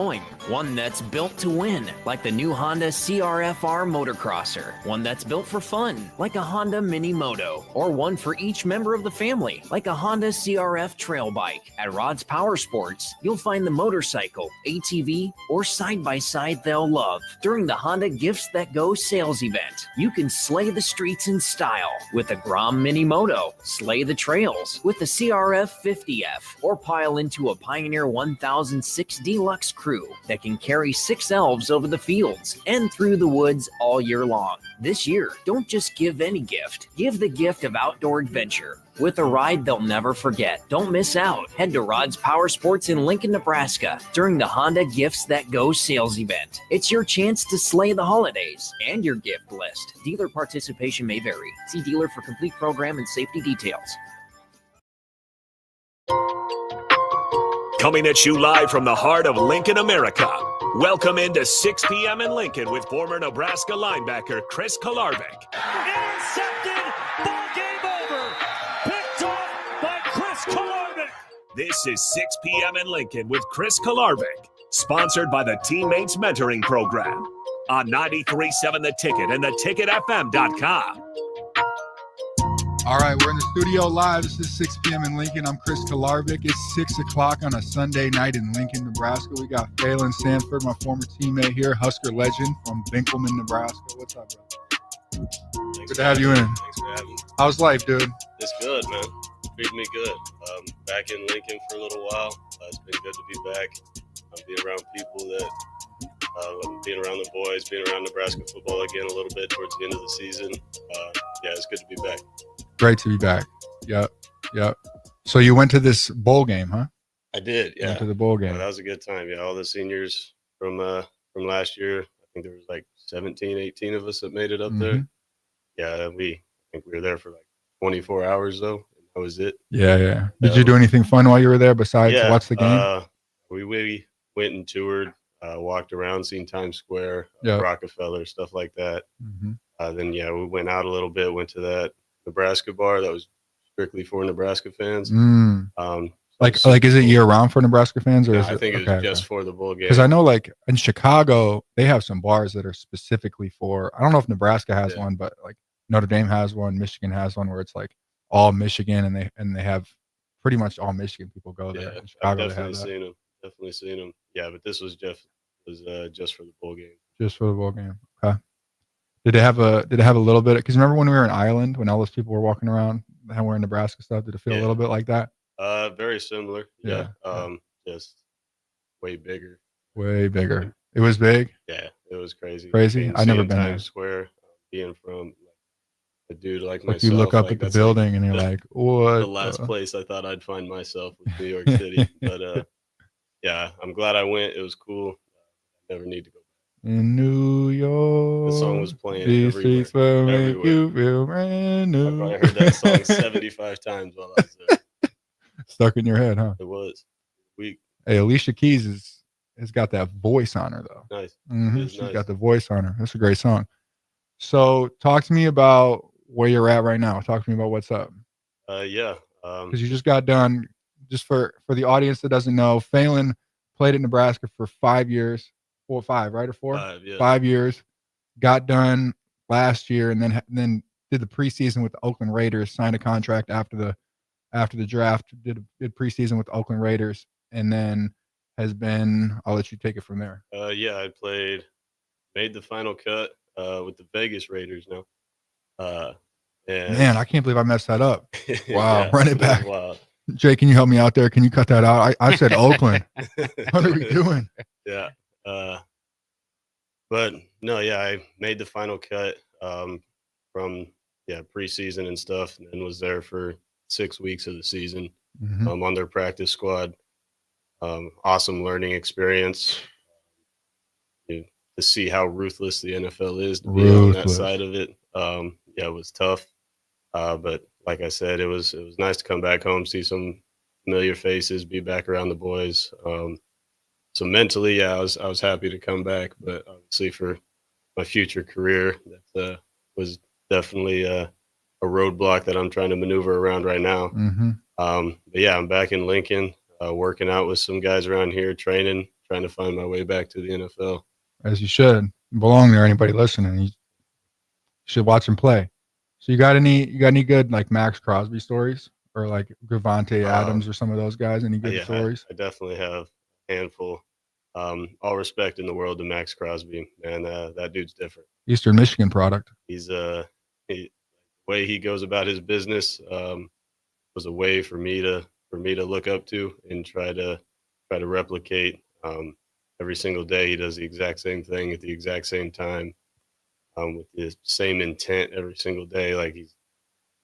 One that's built to win, like the new Honda CR-FR Motocrosser. One that's built for fun, like a Honda Mini Moto. Or one for each member of the family, like a Honda CRF Trail Bike. At Rod's Power Sports, you'll find the motorcycle, ATV, or side-by-side they'll love. During the Honda Gifts That Go sales event, you can slay the streets in style with the Grom Mini Moto, slay the trails with the CRF 50F, or pile into a Pioneer 1006 Deluxe Crew that can carry 6 elves over the fields and through the woods all year long. This year, don't just give any gift. Give the gift of outdoor adventure with a ride they'll never forget. Don't miss out. Head to Rod's Power Sports in Lincoln, Nebraska during the Honda Gifts That Go sales event. It's your chance to slay the holidays and your gift list. Dealer participation may vary. See dealer for complete program and safety details. Coming at you live from the heart of Lincoln, America. Welcome into 6 p.m. in Lincoln with former Nebraska linebacker Chris Kolarevic. Intercepted, ball game over. Picked off by Chris Kolarevic. This is 6 p.m. in Lincoln with Chris Kolarevic, sponsored by the Teammates Mentoring Program on 93.7 The Ticket and theticketfm.com. All right, we're in the studio live. This is 6 p.m. in Lincoln. I'm Chris Kolarevic. It's 6 o'clock on a Sunday night in Lincoln, Nebraska. We got Phalen Sanford, my former teammate here, Husker legend from Binkelman, Nebraska. What's up, bro? Good to have you in. Thanks for having me. How's life, dude? It's good, man. Treating me good. Back in Lincoln for a little while. It's been good to be back. Being around people that, being around the boys, being around Nebraska football again a little bit towards the end of the season. Yeah, it's good to be back. Great to be back. Yep. So you went to this bowl game, huh? I did, yeah. Went to the bowl game. That was a good time. Yeah, all the seniors from last year. I think there was like 17, 18 of us that made it up there. Yeah, I think we were there for like 24 hours though. And that was it. Yeah. Did you do anything fun while you were there besides watch the game? We went and toured, walked around, seen Times Square, Rockefeller, stuff like that. Then we went out a little bit, went to that Nebraska bar that was strictly for Nebraska fans. Like is it year round for Nebraska fans, or I think it was just for the bowl game? Because I know like in Chicago they have some bars that are specifically for. I don't know if Nebraska has one, but like Notre Dame has one, Michigan has one where it's like all Michigan, and they have pretty much all Michigan people go there. In Chicago, I've definitely seen them. Yeah, but this was just for the bowl game. Just for the bowl game. Okay. Did it have a little bit? Because remember when we were in Ireland, when all those people were walking around and wearing Nebraska stuff? Did it feel a little bit like that? Very similar. Yeah. Just way bigger. Way bigger. It was big. Yeah, it was crazy. I've never been Times Square, being from a dude like myself. You look up at the building and you're like, what? The last place I thought I'd find myself was New York City. But yeah, I'm glad I went. It was cool. I never need to go. In New York, the song was playing these streets will make you feel brand new. I probably heard that song 75 times while I was there. Stuck in your head, huh? It was. Hey, Alicia Keys has got that voice on her though. Nice. She's got the voice on her. That's a great song. So talk to me about where you're at right now. Talk to me about what's up. Because you just got done. Just for the audience that doesn't know, Phalen played at Nebraska for 5 years. 4 or 5, right? Or 4? 5, yeah. 5 years. Got done last year, and then did the preseason with the Oakland Raiders. Signed a contract after the draft. Did preseason with the Oakland Raiders, and then has been. I'll let you take it from there. I made the final cut with the Vegas Raiders now. Man, I can't believe I messed that up. Wow, run it back. Wow. Jay, can you help me out there? Can you cut that out? I said Oakland. What are we doing? Yeah. But no, I made the final cut from preseason and stuff, and then was there for 6 weeks of the season on their practice squad. Awesome learning experience. To see how ruthless the NFL is, to be on that side of it. It was tough. But like I said, it was nice to come back home, see some familiar faces, be back around the boys. So mentally, I was happy to come back, but obviously for my future career, that was definitely a roadblock that I'm trying to maneuver around right now. But I'm back in Lincoln, working out with some guys around here, training trying to find my way back to the NFL. As you should. You belong there. Anybody listening, you should watch him play. So you got any good like Max Crosby stories or like Gavante Adams or some of those guys? Any good stories? I definitely have a handful. All respect in the world to Max Crosby, man. That dude's different. Eastern Michigan product. He's the way he goes about his business was a way for me to look up to and try to replicate. Every single day, he does the exact same thing at the exact same time, with the same intent every single day. Like he's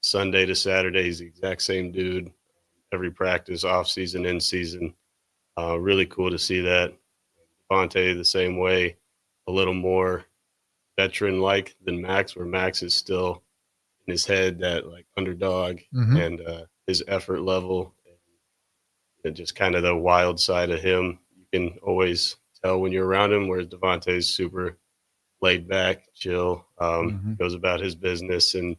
Sunday to Saturday, he's the exact same dude. Every practice, off season, in season. Really cool to see that. Devontae the same way, a little more veteran-like than Max, where Max is still in his head that like underdog and his effort level and just kind of the wild side of him. You can always tell when you're around him, whereas Devontae's super laid back, chill, goes about his business and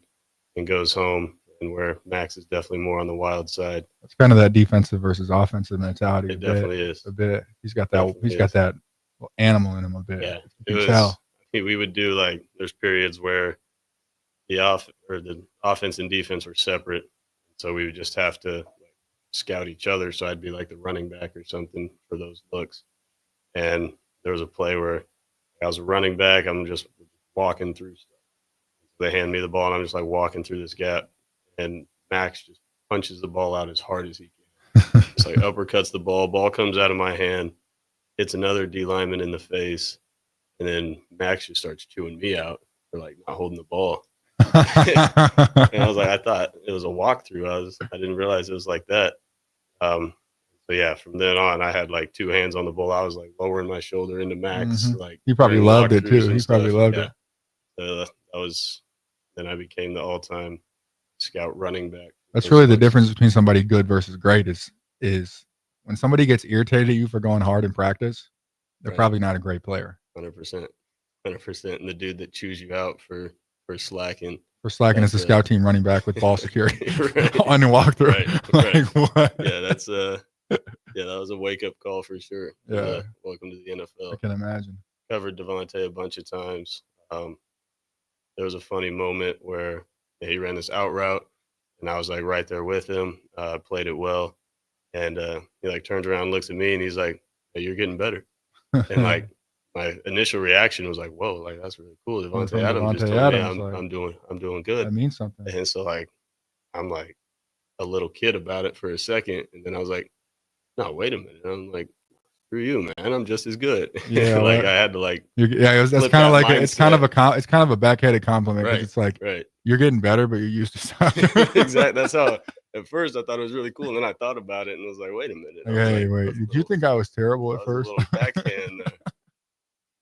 goes home, and where Max is definitely more on the wild side. It's kind of that defensive versus offensive mentality. It definitely is. A bit. He's got that animal in him a bit. Yeah. You can tell. We would do like there's periods where the offense and defense were separate. So we would just have to scout each other. So I'd be like the running back or something for those looks. And there was a play where I was a running back. I'm just walking through stuff. They hand me the ball and I'm just like walking through this gap. And Max just punches the ball out as hard as he can. Just like uppercuts the ball comes out of my hand, hits another D lineman in the face. And then Max just starts chewing me out for like not holding the ball. And I was like, I thought it was a walkthrough. I didn't realize it was like that. So yeah, from then on, I had like two hands on the ball. I was like lowering my shoulder into Max. Like he probably loved it too. He probably loved it. That was. Then I became the all-time scout running back. That's really the difference between somebody good versus great is when somebody gets irritated at you for going hard in practice, they're probably not a great player. 100%. And the dude that chews you out for slacking. For slacking as a scout team running back with ball security on the walkthrough. Right. What? Yeah, that was a wake-up call for sure. Yeah. Welcome to the NFL. I can imagine. Covered Devontae a bunch of times. There was a funny moment where he ran this out route, and I was like right there with him. Played it well, and he like turns around, and looks at me, and he's like, "Hey, you're getting better." And like my initial reaction was like, "Whoa, like that's really cool." Devontae Adams just told me I'm doing good. That means something. And so like I'm like a little kid about it for a second, and then I was like, "No, wait a minute." And I'm like, "Screw you, man! I'm just as good." Yeah, like I had to like. That's kind of like it's kind of a backhanded compliment because it's like you're getting better, but you're used to something. Exactly. That's how. At first, I thought it was really cool, and then I thought about it, and was like, "Wait a minute." Hey, wait. Did you think I was terrible at first? A little backhand there.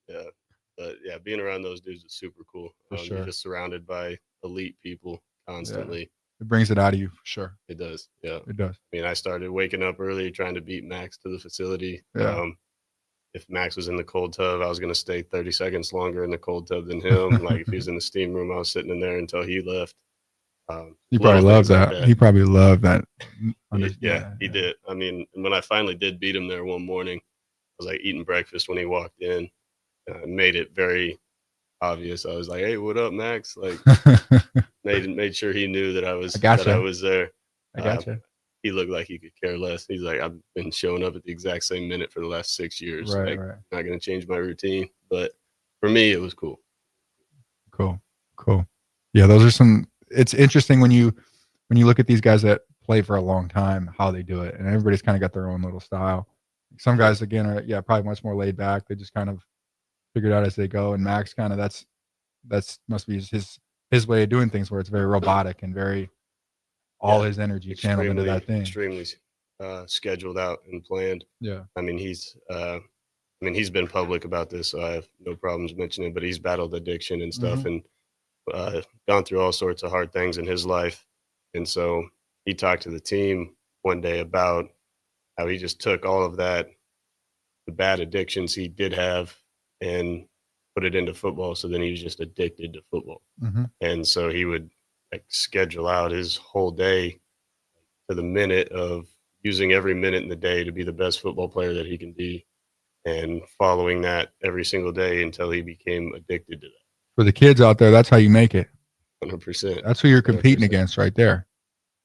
Yeah, but yeah, being around those dudes is super cool. For sure. You're just surrounded by elite people constantly. Yeah. It brings it out of you for sure. It does. Yeah, it does. I mean, I started waking up early trying to beat Max to the facility. Yeah. If Max was in the cold tub, I was going to stay 30 seconds longer in the cold tub than him. Like if he was in the steam room, I was sitting in there until he left. He probably loved that. He probably loved that. Yeah, he did. I mean, when I finally did beat him there one morning, I was like eating breakfast when he walked in. Made it very obvious. I was like, "Hey, what up, Max?" Like made sure he knew that I was there. I gotcha. He looked like he could care less. He's like, "I've been showing up at the exact same minute for the last 6 years. Right. Not going to change my routine." But for me, it was cool. Cool. Yeah, those are some. It's interesting when you look at these guys that play for a long time, how they do it, and everybody's kind of got their own little style. Some guys again are probably much more laid back. They just kind of figured out as they go. And Max kind of that's must be his way of doing things, where it's very robotic and very his energy channeled into that thing. Extremely scheduled out and planned. Yeah. I mean, he's been public about this, so I have no problems mentioning it, but he's battled addiction and stuff and gone through all sorts of hard things in his life. And so he talked to the team one day about how he just took all of that, the bad addictions he did have, and put it into football. So then he was just addicted to football. And so he would schedule out his whole day to the minute of using every minute in the day to be the best football player that he can be. and following that every single day until he became addicted to that. For the kids out there, that's how you make it. 100%. That's who you're competing 100%. against right there.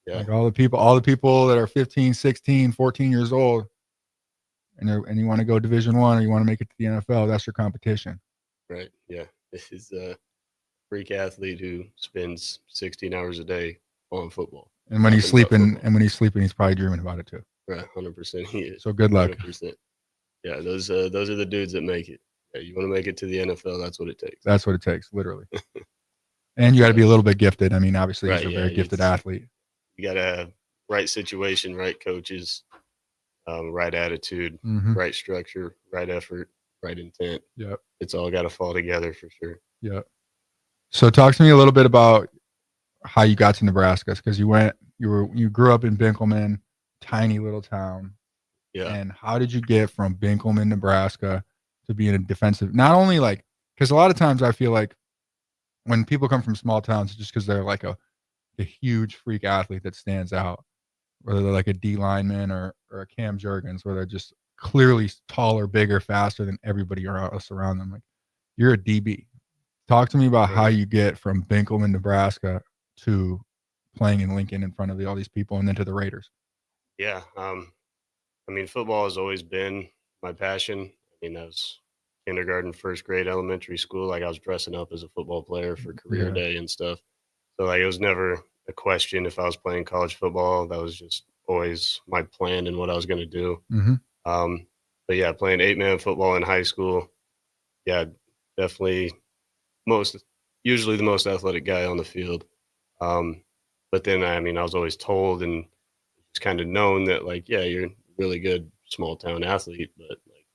Yeah. Like all the people that are 15, 16, 14 years old, and you want to go Division I or you want to make it to the NFL, that's your competition. Right. Yeah. This is a freak athlete who spends 16 hours a day on football. And when he's sleeping, he's probably dreaming about it too. Right. 100%. He is. So good luck. 100%. Yeah. Those are the dudes that make it. Yeah, you want to make it to the NFL, that's what it takes. That's what it takes, literally. And you got to be a little bit gifted. I mean, obviously, he's a very gifted athlete. You got to have right situation, right coaches, right attitude, Mm-hmm. right structure, right effort, right intent. Yep. It's all got to fall together for sure. Yep. So talk to me a little bit about how you got to Nebraska, because you grew up in Binkelman, tiny little town. Yeah. And how did you get from Binkelman, Nebraska, to being a defensive? Not only like, because a lot of times I feel like when people come from small towns, it's just because they're like a huge freak athlete that stands out, whether they're like a D lineman or a Cam Jurgens, where they're just clearly taller, bigger, faster than everybody else around them. Like, you're a DB. Talk to me about how you get from Binkelman, Nebraska, to playing in Lincoln in front of all these people, and then to the Raiders. Yeah. I mean, football has always been my passion. I mean, that was kindergarten, first grade, elementary school. Like, I was dressing up as a football player for career day and stuff. So like, it was never a question if I was playing college football. That was just always my plan and what I was going to do. Mm-hmm. But yeah, playing 8-man football in high school. Yeah, definitely usually the most athletic guy on the field. But then, I mean, I was always told and it's kind of known that, like, yeah, you're a really good small town athlete, but like,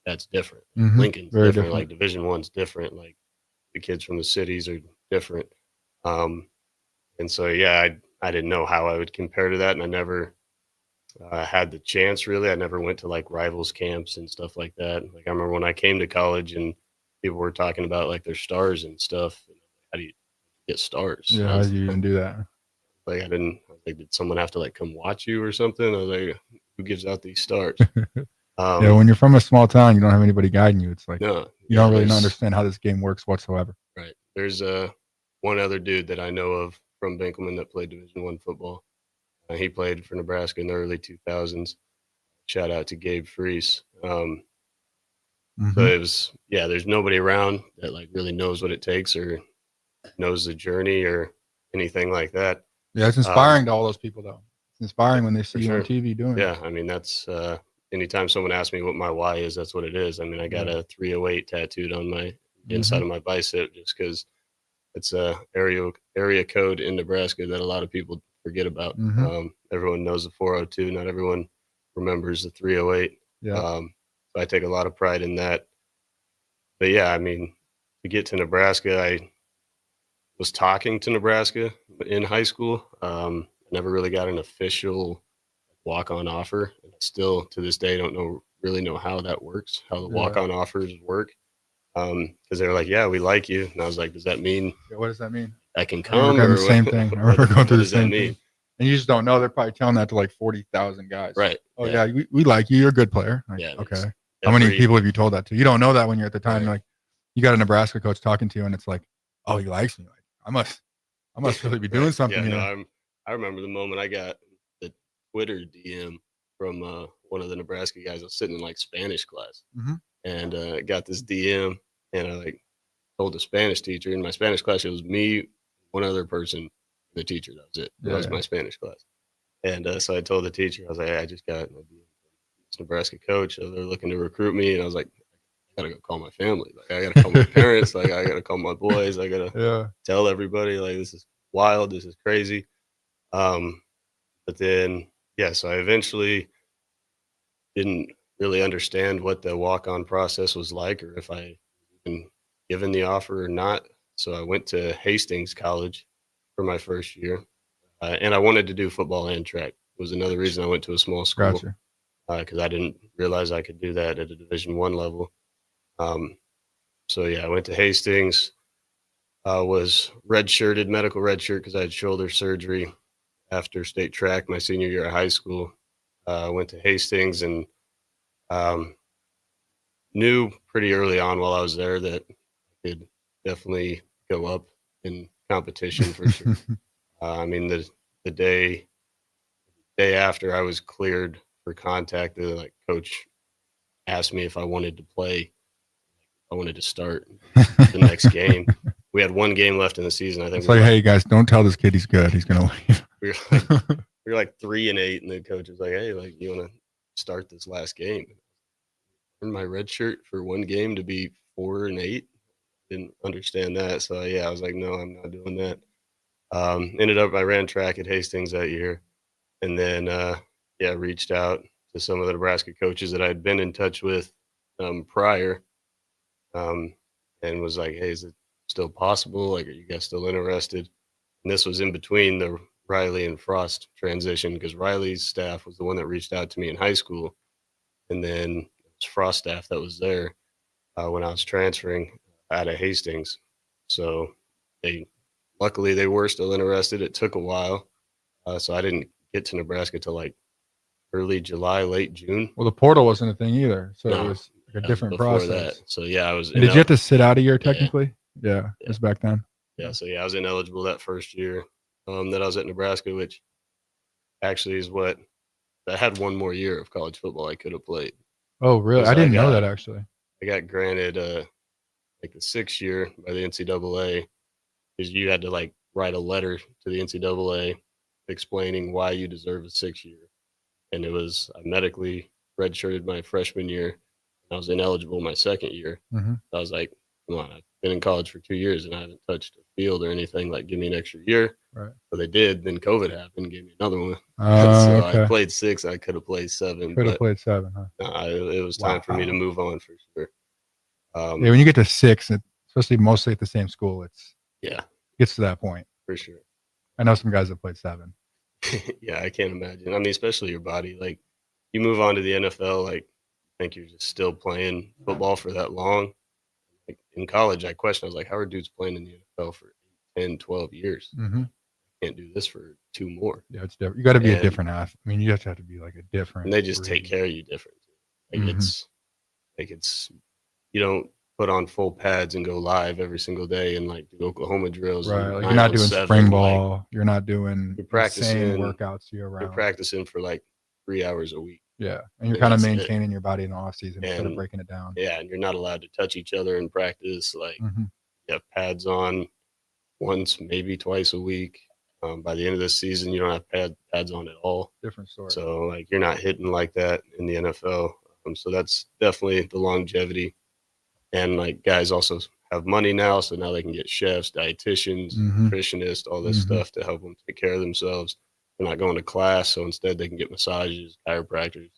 that's different. Mm-hmm. Lincoln's Very different. Like, Division I's different. Like, the kids from the cities are different. And so, yeah, I didn't know how I would compare to that. And I never had the chance, really. I never went to like rivals camps and stuff like that. Like, I remember when I came to college and people were talking about like their stars and stuff. And how do you get stars? Yeah, how do you even do that? Like, I was like, did someone have to like come watch you or something? I was like, who gives out these stars? Yeah, when you're from a small town, you don't have anybody guiding you. It's like, no, you don't really understand how this game works whatsoever. Right. There's one other dude that I know of from Binkelman that played Division I football. He played for Nebraska in the early 2000s. Shout out to Gabe Freese. Mm-hmm. So it was, yeah, there's nobody around that like really knows what it takes or knows the journey or anything like that. Yeah, it's inspiring to all those people, though. It's inspiring when they see you on sure. TV doing it. Yeah, I mean, that's anytime someone asks me what my why is, that's what it is. I mean, I got a 308 tattooed on my inside of my bicep just because it's a area code in Nebraska that a lot of people forget about. Mm-hmm. Everyone knows the 402. Not everyone remembers the 308. Yeah. So I take a lot of pride in that. But yeah, I mean, to get to Nebraska, I was talking to Nebraska in high school. I never really got an official walk-on offer. And I still, to this day, don't really know how that works, how the walk-on offers work. Because they were like, yeah, we like you. And I was like, does that mean what does that mean? I can come? Or the same thing. I remember going through the same thing. And you just don't know. They're probably telling that to like 40,000 guys. Right. Oh, yeah, we like you. You're a good player. Like, yeah. Okay. How many people have you told that to? You don't know that when you're at the time. Right. Like, you got a Nebraska coach talking to you, and it's like, oh, he likes me. Like, I must really be doing something here. No, I remember the moment I got the Twitter DM from one of the Nebraska guys. I was sitting in like Spanish class, and got this DM, and I like told the Spanish teacher in my Spanish class. It was me, one other person, the teacher. That was it. That was my Spanish class. And so I told the teacher, I was like, hey, I just got a DM from this Nebraska coach. So they're looking to recruit me, and I was like, I gotta go call my family. Like, I gotta call my parents. Like, I gotta call my boys. I gotta tell everybody. Like, this is wild. This is crazy. But then, so I eventually didn't really understand what the walk-on process was like, or if I been given the offer or not. So I went to Hastings College for my first year, and I wanted to do football and track. It was another reason I went to a small school, because I didn't realize I could do that at a Division I level. So I went to Hastings, was redshirted, medical redshirt, because I had shoulder surgery after state track my senior year of high school. Went to Hastings and knew pretty early on while I was there that I could definitely go up in competition for sure. I mean, the day after I was cleared for contact, the coach asked me if I wanted to play. I wanted to start the next game. We had one game left in the season. I think it's like, hey guys, don't tell this kid he's good. He's gonna leave. we were like 3-8, and the coach was like, "Hey, you want to start this last game?" Earn my red shirt for one game to be 4-8. Didn't understand that, so yeah, I was like, "No, I'm not doing that." Ended up I ran track at Hastings that year, and then reached out to some of the Nebraska coaches that I'd been in touch with prior, and was like, "Hey, is it still possible? Like, are you guys still interested?" And this was in between the Riley and Frost transition, because Riley's staff was the one that reached out to me in high school, and then it was Frost staff that was there when I was transferring out of Hastings. So luckily they were still interested. It took a while, so I didn't get to Nebraska till like early July, late June. Well, the portal wasn't a thing either, so No, it was like a different before process. that. So yeah, I was. And did you have to sit out a year technically? Yeah, it was back then. Yeah, so yeah, I was ineligible that first year that I was at Nebraska, which actually is what I had one more year of college football I could have played. Oh, really? I didn't know that actually. I got granted like the 6th year by the NCAA, because you had to write a letter to the NCAA explaining why you deserve a 6th year. And it was, I medically redshirted my freshman year. I was ineligible my 2nd year. Mm-hmm. I was like, come on, I've been in college for 2 years and I haven't touched a field or anything. Give me an extra year. Right. So they did. Then COVID happened, gave me another one. So I played 6. I could have played 7. Could have played 7, huh? It was time for me to move on for sure. When you get to 6, especially mostly at the same school, it gets to that point. For sure. I know some guys that played 7. Yeah, I can't imagine. I mean, especially your body. You move on to the NFL, I think you're just still playing football for that long. In college, I questioned, I was like, how are dudes playing in the NFL for 10, 12 years? Mm-hmm. Can't do this for 2 more. Yeah, it's different. You got to be a different athlete. I mean, you have to be like a different. And they just take care of you different. It's you don't put on full pads and go live every single day and do Oklahoma drills. Right. You're not doing spring ball. You're not doing practicing workouts year round. You're practicing for 3 hours a week. Yeah. And you're kind of maintaining your body in the off season instead of breaking it down. Yeah. And you're not allowed to touch each other in practice. You have pads on once, maybe twice a week. By the end of this season, you don't have pads on at all. Different story. So you're not hitting like that in the NFL. So that's definitely the longevity. And guys also have money now, so now they can get chefs, dietitians, nutritionists, all this stuff to help them take care of themselves. They're not going to class, so instead they can get massages, chiropractors.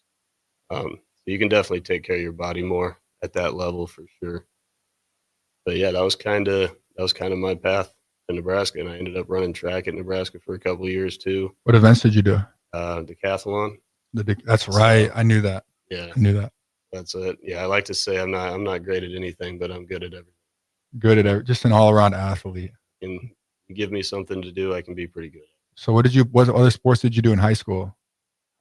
So you can definitely take care of your body more at that level for sure. But yeah, that was kind of my path to Nebraska, and I ended up running track at Nebraska for a couple of years too. What events did you do? Decathlon. That's right. I knew that. Yeah, I knew that. That's it. Yeah, I like to say I'm not great at anything, but I'm good at everything. Good at everything. Just an all-around athlete. And you give me something to do, I can be pretty good. So what other sports did you do in high school?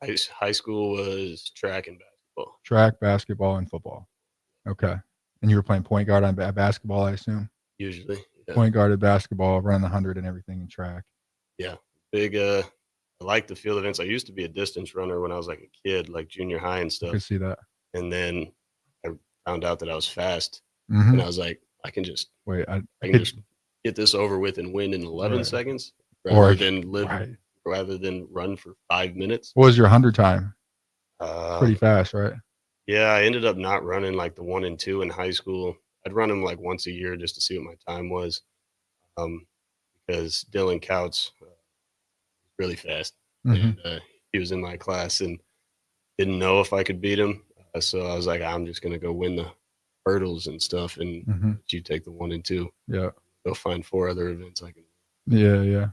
High school was track and basketball. Track, basketball, and football. Okay. And you were playing point guard on basketball, I assume? Usually. Yeah. Point guard at basketball, running the 100 and everything in track. Yeah. Big I like the field events. I used to be a distance runner when I was a kid, junior high and stuff. I could see that. And then I found out that I was fast. And I was like, I can just just get this over with and win in 11 seconds rather than run for 5 minutes. What was your 100 time? Pretty fast, right? Yeah, I ended up not running the 1 and 2 in high school. I'd run them once a year just to see what my time was. Because Dylan Couts really fast. And he was in my class and didn't know if I could beat him. So I was like, I'm just going to go win the hurdles and stuff, and you take the 1 and 2. Yeah. Go find 4 other events I can win. Yeah.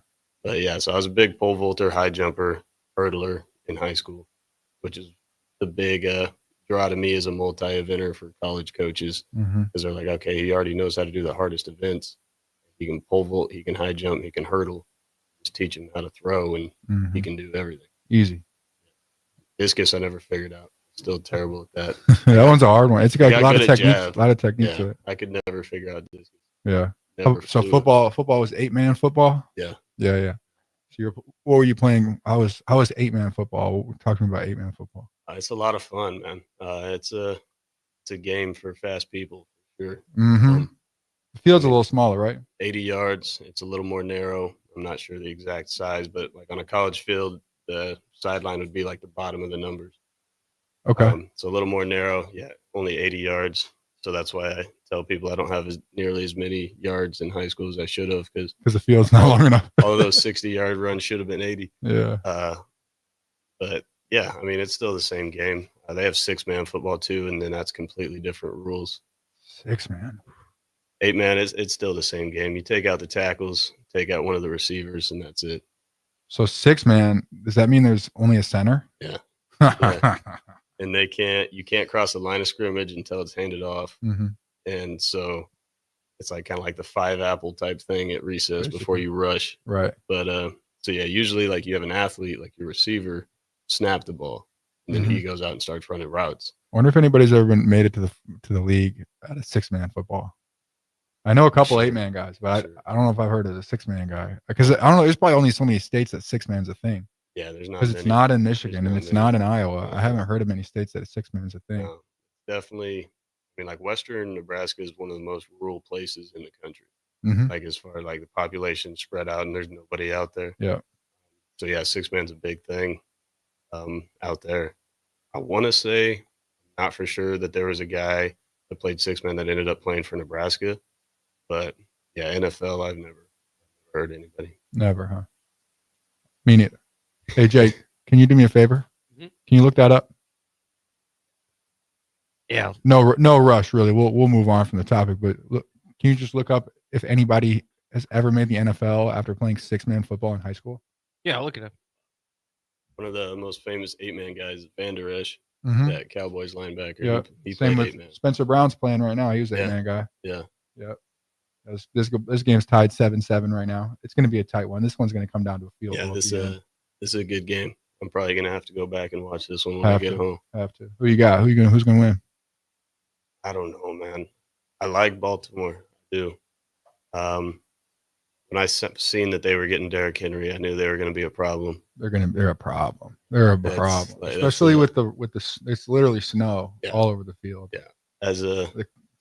But yeah, so I was a big pole vaulter, high jumper, hurdler in high school, which is the big draw to me as a multi-eventer for college coaches, because they're like, okay, he already knows how to do the hardest events. He can pole vault, he can high jump, he can hurdle. Just teach him how to throw, and he can do everything. Easy. Discus I never figured out. Still terrible at that. That one's a hard one. It's got a lot of good at techniques. jab. A lot of techniques Yeah, to it. I could never figure out this. Yeah. Never So flew. football was 8-man football. Yeah. Yeah. So what were you playing? How was 8-man football? We're talking about 8-man football. It's a lot of fun, man. It's a game for fast people, for sure. Mm-hmm. The field's a little smaller, right? 80 yards. It's a little more narrow. I'm not sure the exact size, but like on a college field, the sideline would be like the bottom of the numbers. Okay. So a little more narrow. Yeah, only 80 yards. So that's why I tell people I don't have nearly as many yards in high school as I should have, because the field's not long enough. all of those 60-yard runs should have been 80. Yeah. But yeah, I mean, it's still the same game. They have 6-man football too, and then that's completely different rules. 6-man. 8-man, it's still the same game. You take out the tackles, take out one of the receivers, and that's it. So 6-man, does that mean there's only a center? Yeah. Yeah. And you can't cross the line of scrimmage until it's handed off. Mm-hmm. And so it's like kind of like the 5-apple type thing at recess before you rush. Right. But so yeah, usually like you have an athlete, like your receiver, snap the ball, and then he goes out and starts running routes. I wonder if anybody's ever made it to the league at a 6-man football. I know a couple 8-man guys, but I don't know if I've heard of a 6-man guy, because I don't know. There's probably only so many states that 6-man's a thing. Yeah, there's not, because it's not in Michigan and it's many. not in Iowa. I haven't heard of many states that 6-man's a thing. Definitely. I mean, like Western Nebraska is one of the most rural places in the country. Mm-hmm. Like as far as like the population spread out and there's nobody out there. Yeah. So yeah, 6-man's a big thing out there. I want to say, not for sure, that there was a guy that played 6-man that ended up playing for Nebraska, but yeah, NFL, I've never heard anybody. Never, huh? Me neither. Hey Jake, can you do me a favor? Mm-hmm. Can you look that up? Yeah. No rush, really. We'll move on from the topic, but look, can you just look up if anybody has ever made the NFL after playing 6-man football in high school? Yeah, I'll look it up. One of the most famous 8-man guys, Van Der Esch, that Cowboys linebacker. Yeah. He Same played with 8-man. Spencer Brown's playing right now. He was an 8-man guy. Yeah. Yep. This game's tied 7-7 right now. It's going to be a tight one. This one's going to come down to a field goal. Yeah, this is a good game. I'm probably going to have to go back and watch this one when I get home. Have to. Who you got? Who's going to win? I don't know, man. I like Baltimore. I do. When I seen that they were getting Derrick Henry, I knew they were going to be a problem. They're a problem. They're a problem, especially with the it's literally snow all over the field. Yeah, it's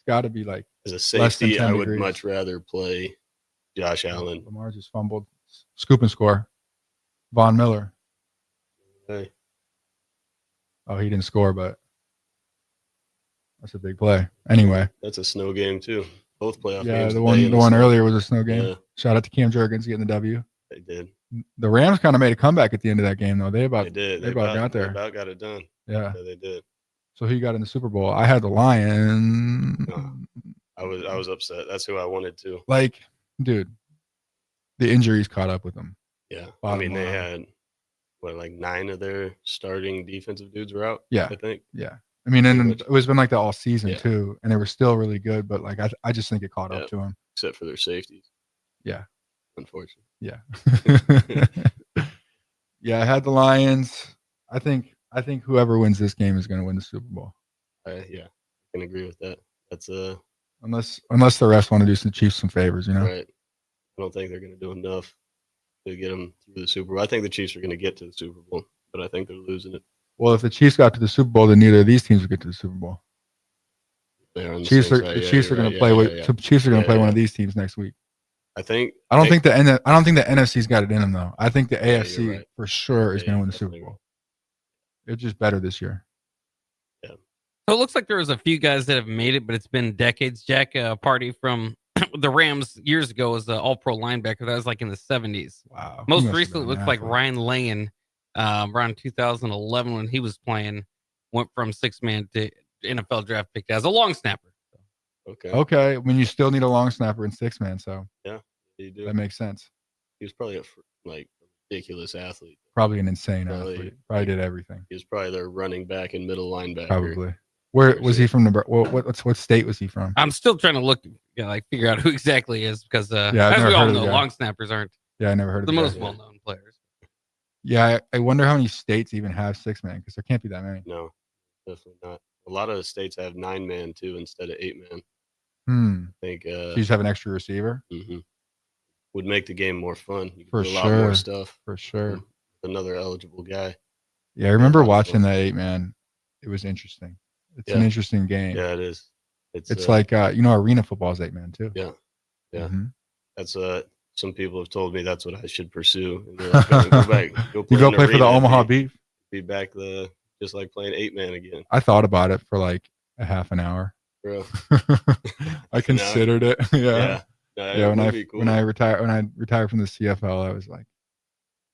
got to be like as a safety, I would degrees. much rather play Josh Allen. Lamar just fumbled, scoop and score. Von Miller. Hey. Oh, he didn't score, but that's a big play. Anyway, that's a snow game too. Both playoff games. Yeah, the one earlier was a snow game. Yeah. Shout out to Cam Jurgens getting the W. They did. The Rams kind of made a comeback at the end of that game, though. They about got there. They about got it done. Yeah, they did. So who you got in the Super Bowl? I had the Lions. No, I was upset. That's who I wanted to. Like, dude, the injuries caught up with them. Yeah, I mean they had like 9 of their starting defensive dudes were out. Yeah, I think. Yeah. I mean, and it was been like that all season too, and they were still really good. But like, I just think it caught up to them, except for their safeties. Yeah, unfortunately. Yeah, yeah. I had the Lions. I think whoever wins this game is going to win the Super Bowl. Yeah, I can agree with that. That's unless the refs want to do some Chiefs some favors, you know. Right. I don't think they're going to do enough to get them through the Super Bowl. I think the Chiefs are going to get to the Super Bowl, but I think they're losing it. Well, if the Chiefs got to the Super Bowl, then neither of these teams would get to the Super Bowl. The Chiefs are going to play Chiefs are going to play one of these teams next week. I don't think the NFC's got it in them though. I think the AFC for sure is going to win the Super Bowl. It's just better this year. Yeah. So it looks like there was a few guys that have made it, but it's been decades. Jack, a party from the Rams years ago was the All-Pro linebacker. That was like in the 70s. Wow. Most recently, it looks like Ryan Langan. Around 2011 when he was playing, went from 6-man to NFL draft pick as a long snapper. Okay. I mean, you still need a long snapper in 6-man, so yeah, you do. That makes sense. He was probably a ridiculous athlete. Probably an insane athlete. Probably did everything. He was probably their running back and middle linebacker. Probably. Where was he from? What state was he from? I'm still trying to figure out who exactly is because as we all know, long snappers aren't. Yeah, I never heard of the most well-known players. Yeah, I wonder how many states even have 6-man because there can't be that many. No, definitely not. A lot of states have 9-man too instead of 8-man. I think So you just have an extra receiver. Would make the game more fun. You For could do a sure. lot more stuff. For sure. Another eligible guy. Yeah, I remember watching that 8-man. It was interesting. It's an interesting game. Yeah, it is. It's like arena football is 8-man too. Yeah. That's some people have told me that's what I should pursue. And Go play for the Omaha Beef. Be back just like playing 8-man again. I thought about it for like a half an hour. Bro. I considered it. Yeah. When I retired from the CFL, I was like,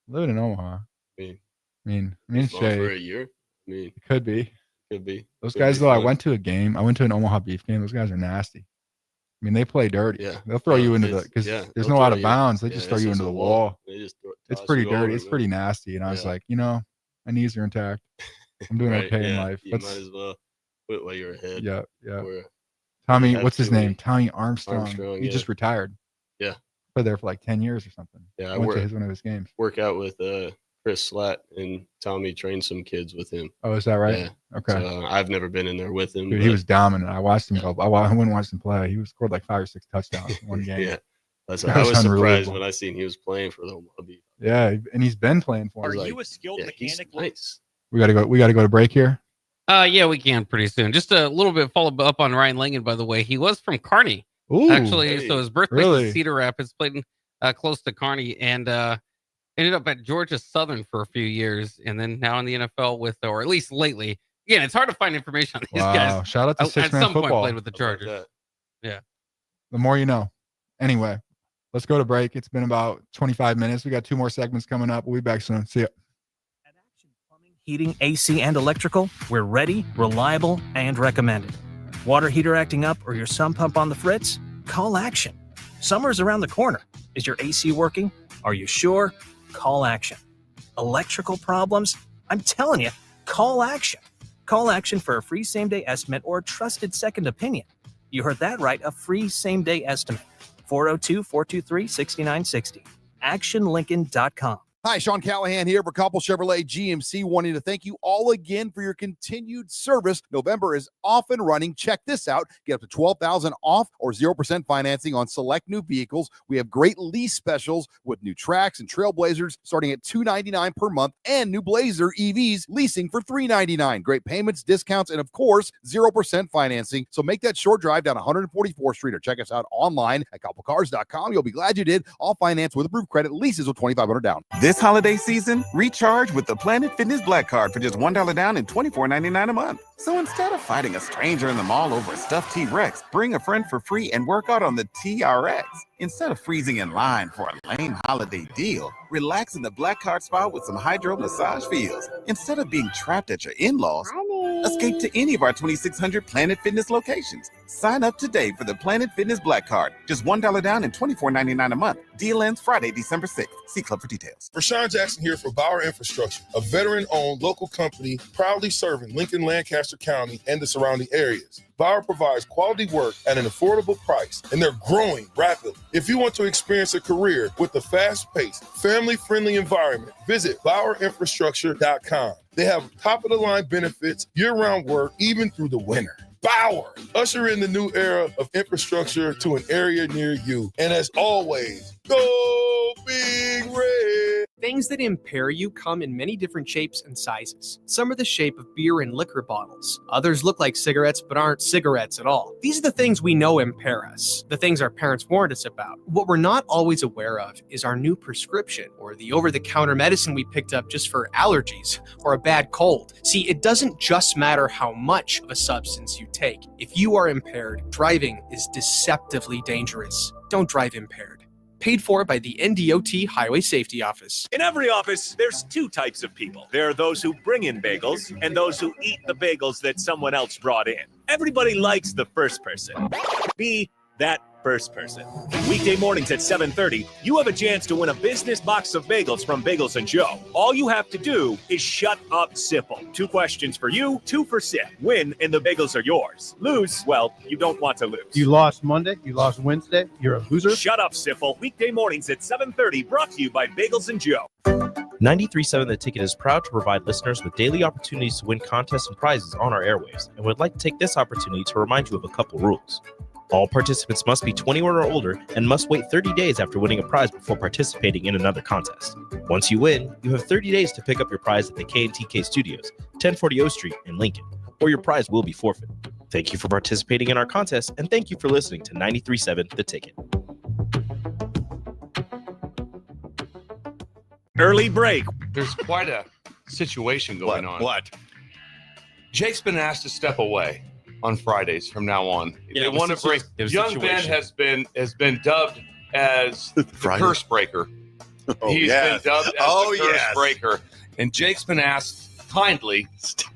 living in Omaha. I mean, Shay, for a year. It could be. Those guys, though, fun. I went to an Omaha Beef game. Those guys are nasty. I mean, they play dirty. Yeah. They'll throw you into because there's no out of bounds. They just throw you into the wall. It's pretty dirty. It's pretty nasty. And I was like, my knees are intact. I'm doing okay in life. You might as well quit while you're ahead. Yeah. Tommy, what's his name? Tommy Armstrong. He just retired. Yeah. Played there for like 10 years or something. Yeah, I went to one of his games. Work out with Chris Slatt, and Tommy trained some kids with him. Oh, is that right? Yeah. Okay. So, I've never been in there with him. Dude, he was dominant. I watched him go. I went and watched him play. He scored like 5 or 6 touchdowns in one game. Yeah. I was surprised when I seen he was playing for the Omaha Beef. Yeah, and he's been playing for him. Are you a skilled mechanic? Nice. We gotta go to break here. Yeah, we can pretty soon. Just a little bit follow up on Ryan Langan, by the way. He was from Kearney. Ooh, actually. So his birthplace is Cedar Rapids, played close to Kearney, and ended up at Georgia Southern for a few years, and then now in the NFL or at least lately. Again, it's hard to find information on these guys. Shout out to Six Man Football. At some point played with the Chargers. Yeah. The more you know. Anyway, let's go to break. It's been about 25 minutes. We got 2 more segments coming up. We'll be back soon. See ya. At Action Plumbing, Heating, AC, and Electrical, we're ready, reliable, and recommended. Water heater acting up or your sump pump on the fritz? Call Action. Summer's around the corner. Is your AC working? Are you sure? Call Action. Electrical problems? I'm telling you, call Action. Call Action for a free same-day estimate or trusted second opinion. You heard that right, a free same-day estimate. 402-423-6960. ActionLincoln.com. Hi, Sean Callahan here for Koppel Chevrolet GMC, wanting to thank you all again for your continued service. November is off and running. Check this out. Get up to $12,000 off or 0% financing on select new vehicles. We have great lease specials with new Trax and Trailblazers starting at $299 per month and new Blazer EVs leasing for $399. Great payments, discounts, and of course, 0% financing. So make that short drive down 144th Street or check us out online at koppelcars.com. You'll be glad you did. All finance with approved credit, leases with $2,500 down. This holiday season, recharge with the Planet Fitness Black Card for just $1 down and $24.99 a month. So instead of fighting a stranger in the mall over a stuffed T-Rex, bring a friend for free and work out on the TRX. Instead of freezing in line for a lame holiday deal, relax in the Black Card spa with some hydro massage feels. Instead of being trapped at your in-laws, escape to any of our 2,600 Planet Fitness locations. Sign up today for the Planet Fitness Black Card. Just $1 down and $24.99 a month. Deal ends Friday, December 6th. See Club for details. Rashawn Jackson here for Bauer Infrastructure, a veteran-owned local company proudly serving Lincoln, Lancaster County, and the surrounding areas. Bauer provides quality work at an affordable price, and they're growing rapidly. If you want to experience a career with a fast-paced, family-friendly environment, visit BauerInfrastructure.com. They have top-of-the-line benefits, year-round work, even through the winter. Bauer, usher in the new era of infrastructure to an area near you. And as always, go Big Red! Things that impair you come in many different shapes and sizes. Some are the shape of beer and liquor bottles. Others look like cigarettes but aren't cigarettes at all. These are the things we know impair us, the things our parents warned us about. What we're not always aware of is our new prescription or the over-the-counter medicine we picked up just for allergies or a bad cold. See, it doesn't just matter how much of a substance you take. If you are impaired, driving is deceptively dangerous. Don't drive impaired. Paid for by the NDOT Highway Safety Office. In every office, there's 2 types of people. There are those who bring in bagels and those who eat the bagels that someone else brought in. Everybody likes the first person. Be that first person. Weekday mornings at 7:30, you have a chance to win a business box of bagels from Bagels & Joe. All you have to do is shut up Sipple. 2 questions for you, 2 for Sip. Win and the bagels are yours. Lose, well, you don't want to lose. You lost Monday, you lost Wednesday, you're a loser. Shut up Sipple. Weekday mornings at 7:30, brought to you by Bagels & Joe. 93.7 The Ticket is proud to provide listeners with daily opportunities to win contests and prizes on our airwaves, and would like to take this opportunity to remind you of a couple rules. All participants must be 21 or older and must wait 30 days after winning a prize before participating in another contest. Once you win, you have 30 days to pick up your prize at the K&TK Studios, 1040 O Street in Lincoln, or your prize will be forfeited. Thank you for participating in our contest, and thank you for listening to 93.7 The Ticket. Early break. There's quite a situation going on. What? Jake's been asked to step away on Fridays from now on. They want to bring. Young Ben has been dubbed as the curse breaker. He's been dubbed as the curse breaker, and Jake's been asked kindly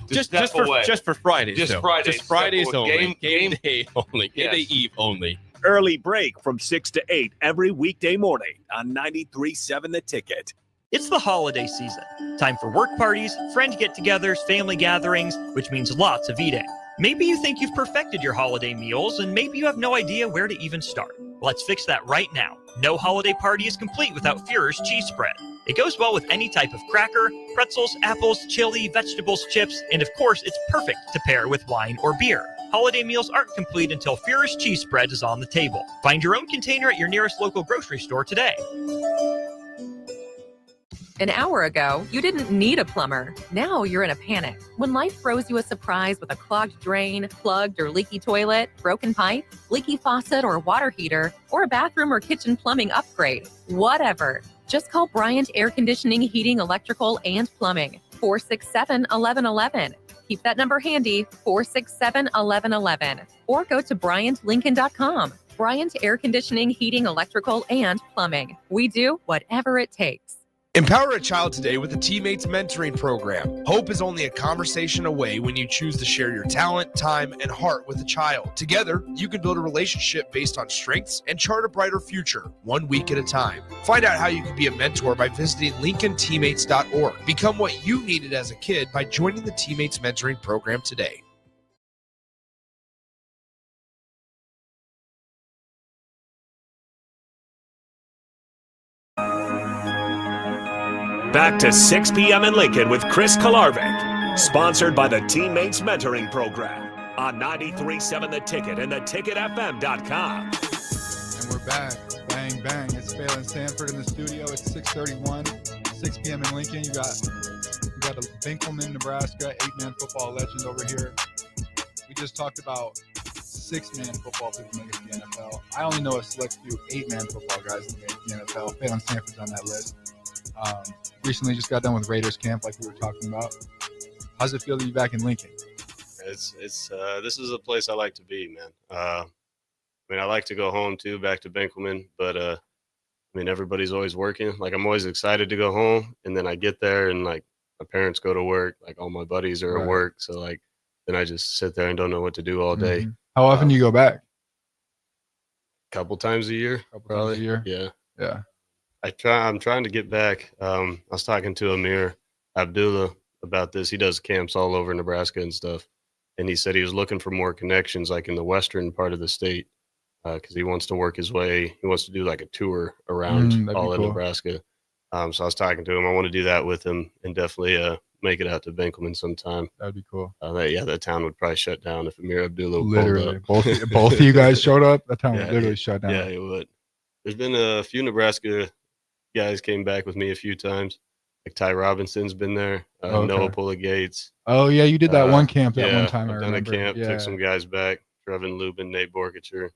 to step away. Just for Fridays. Just though. Fridays. Just Fridays only. Game day only. Game day eve only. Early break from 6 to 8 every weekday morning on 93.7 The Ticket. It's the holiday season. Time for work parties, friend get-togethers, family gatherings, which means lots of eating. Maybe you think you've perfected your holiday meals, and maybe you have no idea where to even start. Let's fix that right now. No holiday party is complete without Führer's cheese spread. It goes well with any type of cracker, pretzels, apples, chili, vegetables, chips, and of course, it's perfect to pair with wine or beer. Holiday meals aren't complete until Führer's cheese spread is on the table. Find your own container at your nearest local grocery store today. An hour ago, you didn't need a plumber. Now you're in a panic. When life throws you a surprise with a clogged drain, plugged or leaky toilet, broken pipe, leaky faucet or water heater, or a bathroom or kitchen plumbing upgrade, whatever. Just call Bryant Air Conditioning, Heating, Electrical, and Plumbing. 467-1111. Keep that number handy, 467-1111. Or go to BryantLincoln.com. Bryant Air Conditioning, Heating, Electrical, and Plumbing. We do whatever it takes. Empower a child today with the Teammates Mentoring Program. Hope is only a conversation away when you choose to share your talent, time, and heart with a child. Together, you can build a relationship based on strengths and chart a brighter future, 1 week at a time. Find out how you can be a mentor by visiting LincolnTeammates.org. Become what you needed as a kid by joining the Teammates Mentoring Program today. Back to 6 p.m. in Lincoln with Chris Kolarevic, sponsored by the Teammates Mentoring Program on 93.7 The Ticket and theticketfm.com. And we're back. Bang, bang. It's Phalen Sanford in the studio. It's 6:31, 6 p.m. in Lincoln. You got a Binkelman, Nebraska, 8-man football legend over here. We just talked about 6-man football people make it to the NFL. I only know a select few 8-man football guys that make it to the NFL. Phalen Sanford's on that list. Recently just got done with Raiders camp like we were talking about. How's it feel to be back in Lincoln? This is a place I like to be, man. I like to go home too, back to Binkelman, but everybody's always working. Like, I'm always excited to go home, and then I get there and like my parents go to work, like all my buddies are at work, so like then I just sit there and don't know what to do all day. How often do you go back? A couple times a year, probably. Times a year? Yeah. I'm trying to get back. I was talking to Amir Abdullah about this. He does camps all over Nebraska and stuff. And he said he was looking for more connections, like in the western part of the state, because he wants to work his way. He wants to do like a tour around all of Nebraska. So I was talking to him. I want to do that with him and definitely make it out to Binkelman sometime. That'd be cool. That town would probably shut down if Amir Abdullah literally pulled up. Both of you guys showed up. That town would literally shut down. Yeah, it would. There's been a few Nebraska guys came back with me a few times. Like Ty Robinson's been there. Noah Pulla Gates. Oh yeah, you did that one camp that one time. I've done a camp. Took some guys back. Trevin Lubin, Nate Borkacher,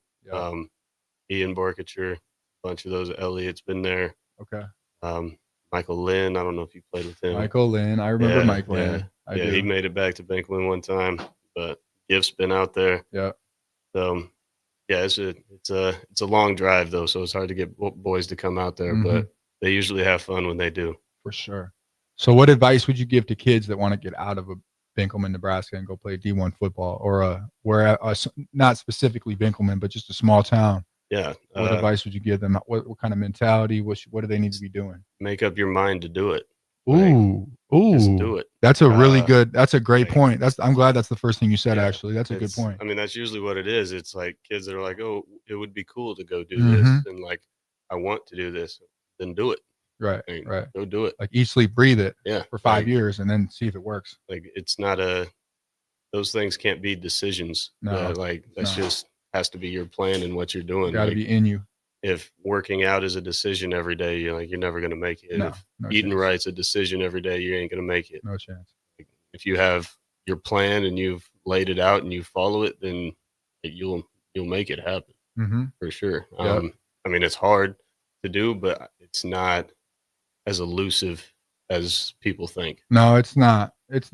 Ian Borkacher, a bunch of those. Elliott's been there. Okay. Michael Lynn. I don't know if you played with him. Michael Lynn. I remember Mike Lynn. Yeah, he made it back to Binkelman one time, but Gift's been out there. Yeah. So it's a long drive though, so it's hard to get boys to come out there, but they usually have fun when they do. For sure. So what advice would you give to kids that want to get out of Binkelman, Nebraska and go play D1 football, or not specifically Binkelman, but just a small town? Yeah. What advice would you give them? What kind of mentality? What do they need to be doing? Make up your mind to do it. Ooh. Just do it. That's a really good. That's a great point. I'm glad that's the first thing you said. Actually, that's a good point. I mean, that's usually what it is. It's like kids that are like, "Oh, it would be cool to go do this," and like, "I want to do this." Then do it. Right. Like, Right. go do it. Like eat, sleep, breathe it. Yeah. For 5 years and then see if it works. Like it's not those things can't be decisions. No. Like that's just has to be your plan and what you're doing. Got to like, be in you. If working out is a decision every day, you're never going to make it. No, If no eating chance. right's a decision every day, you ain't going to make it. No chance. If you have your plan and you've laid it out and you follow it, then you'll make it happen for sure. Yep. I mean, it's hard to do, but it's not as elusive as people think. No, it's not. It's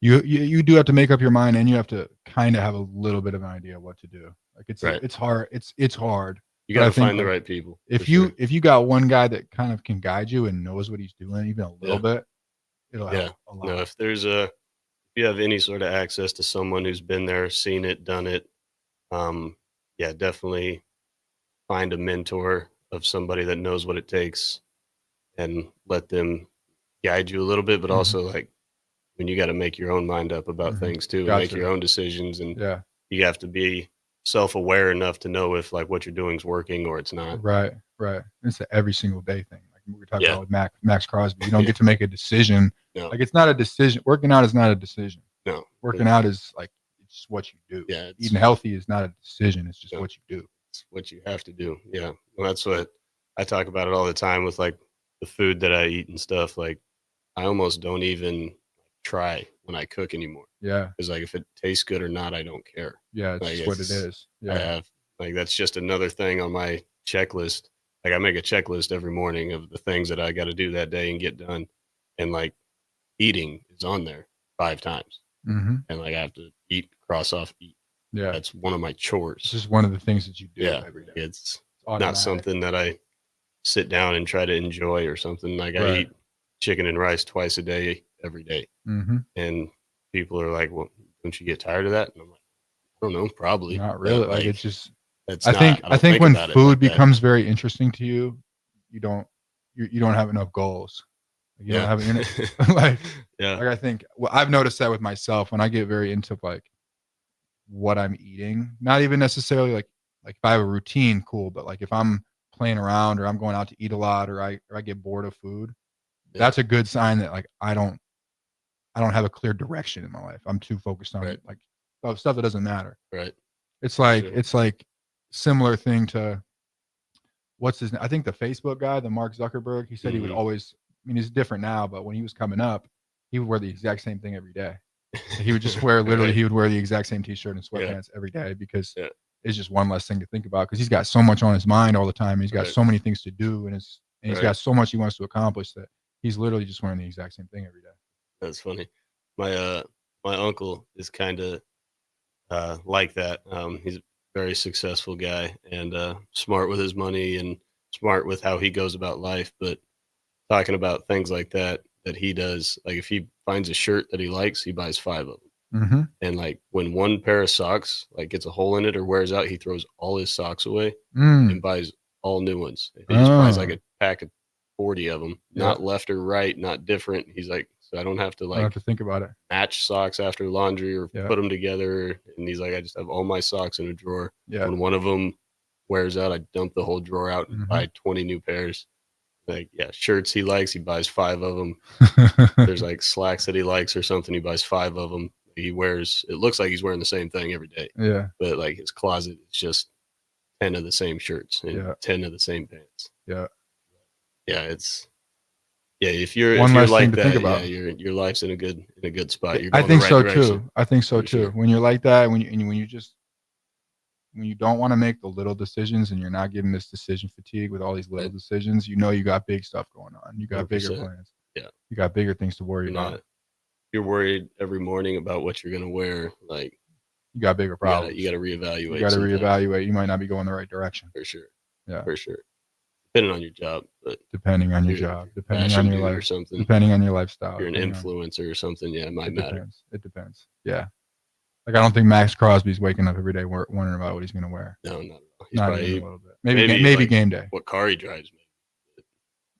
you do have to make up your mind, and you have to kind of have a little bit of an idea of what to do. Like it's hard. It's hard. You got to find the right people. If you got one guy that kind of can guide you and knows what he's doing, even a little bit, it'll help a lot. No, if you have any sort of access to someone who's been there, seen it, done it, definitely find a mentor of somebody that knows what it takes and let them guide you a little bit, but also like when you got to make your own mind up about things too, and make your own decisions, and you have to be self-aware enough to know if like what you're doing is working or it's not. Right. It's an every single day thing. Like we were talking about with Max Crosby. You don't get to make a decision. No. Like it's not a decision. Working out is not a decision. No. Working out is like it's just what you do. Yeah. Eating healthy is not a decision. It's just what you do. It's what you have to do. Yeah. Well, that's what I talk about it all the time with like the food that I eat and stuff. Like I almost don't even try when I cook anymore. Yeah. Because like if it tastes good or not, I don't care. Yeah, it's just what it is. Yeah. I have like that's just another thing on my checklist. Like I make a checklist every morning of the things that I got to do that day and get done. And like eating is on there 5 times. And like I have to cross off eat. Yeah. That's one of my chores. It's just one of the things that you do every day. It's not something that I sit down and try to enjoy or something. Like I eat chicken and rice twice a day, every day. And people are like, well, don't you get tired of that? And I'm like, I don't know, probably. Not really. Like it's just, I think when food becomes very interesting to you, you don't have enough goals. You don't have like I think I've noticed that with myself when I get very into like what I'm eating, not even necessarily like if I have a routine, cool, but like if I'm playing around or I'm going out to eat a lot or I get bored of food, that's a good sign that like I don't have a clear direction in my life. I'm too focused on like stuff that doesn't matter. Right. It's like similar thing to what's his name? I think the Facebook guy, the Mark Zuckerberg, he said he would always, I mean, he's different now, but when he was coming up, he would wear the exact same thing every day. He would just wear he would wear the exact same t-shirt and sweatpants every day because it's just one less thing to think about because he's got so much on his mind all the time. He's got so many things to do and he's got so much he wants to accomplish that he's literally just wearing the exact same thing every day. That's funny. My uncle is kind of like that. He's a very successful guy and smart with his money and smart with how he goes about life. But talking about things like that he does, like if he finds a shirt that he likes, he buys 5 of them. And like when one pair of socks like gets a hole in it or wears out, he throws all his socks away and buys all new ones. He just buys like a pack of 40 of them, not left or right, not different. He's like, so I don't have to like think about it. Match socks after laundry or put them together. And he's like, I just have all my socks in a drawer. When one of them wears out, I dump the whole drawer out and buy 20 new pairs. Like, shirts he likes, he buys 5 of them. There's like slacks that he likes or something, he buys 5 of them. He wears, it looks like he's wearing the same thing every day. Yeah. But like his closet is just 10 of the same shirts and 10 of the same pants. Yeah. Yeah, it's if you're like that, your life's in a good spot. You're going I think the right so direction. too. I think so too. When you're like that, when you don't want to make the little decisions and you're not getting this decision fatigue with all these little decisions, you got big stuff going on. You got 100%. bigger plans. Yeah. You got bigger things to worry about. You're worried every morning about what you're going to wear. Like you got bigger problems. You got to reevaluate. You got to reevaluate. You might not be going the right direction. For sure. Yeah. For sure. Depending on your job, but depending on your job, depending on your life, or something, depending on your lifestyle. You're an influencer or something. Yeah, it might matter. It depends. Yeah. Like I don't think Max Crosby's waking up every day wondering about what he's going to wear. No, not at all. Not even a little bit. Maybe like game day. What car he drives. Maybe.